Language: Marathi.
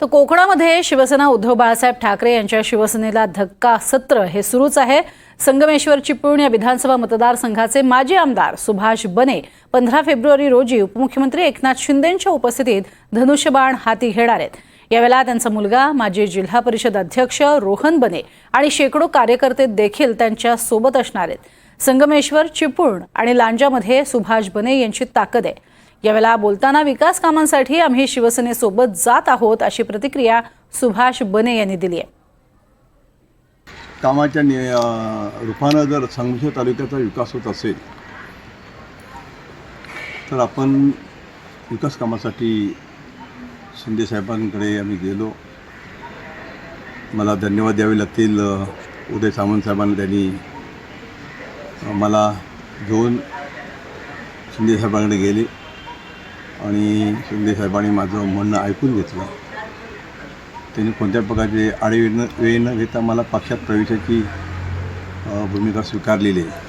तर कोकणामध्ये शिवसेना उद्धव बाळासाहेब ठाकरे यांच्या शिवसेनेला धक्का सत्र हे सुरूच आहे। संगमेश्वर चिपळूण या विधानसभा मतदारसंघाचे माजी आमदार सुभाष बने 15 फेब्रुवारी रोजी उपमुख्यमंत्री एकनाथ शिंदेंच्या उपस्थितीत धनुष्यबाण हाती घेणार आहेत। यावेळेला त्यांचा मुलगा माजी जिल्हा परिषद अध्यक्ष रोहन बने आणि शेकडो कार्यकर्ते देखील त्यांच्या सोबत असणार आहेत। संगमेश्वर, चिपळूण आणि लांजामध्ये सुभाष बने यांची ताकद आहे। यावेळेला बोलताना विकास कामांसाठी आम्ही शिवसेनेसोबत जात आहोत अशी प्रतिक्रिया सुभाष बने यांनी दिली आहे। कामाच्या रूपानं जर संगमेश्वर तालुक्याचा विकास होत असेल तर आपण विकास कामासाठी शिंदे साहेबांकडे आम्ही गेलो। मला धन्यवाद द्यावे लागतील उदय सामंत साहेबांना, त्यांनी मला घेऊन शिंदे साहेबांकडे गेले आणि शिंदे साहेबांनी माझं म्हणणं ऐकून घेतलं। त्यांनी कोणत्या प्रकारचे आडवेळ न घेता मला पक्षात प्रवेशाची भूमिका स्वीकारलेली आहे।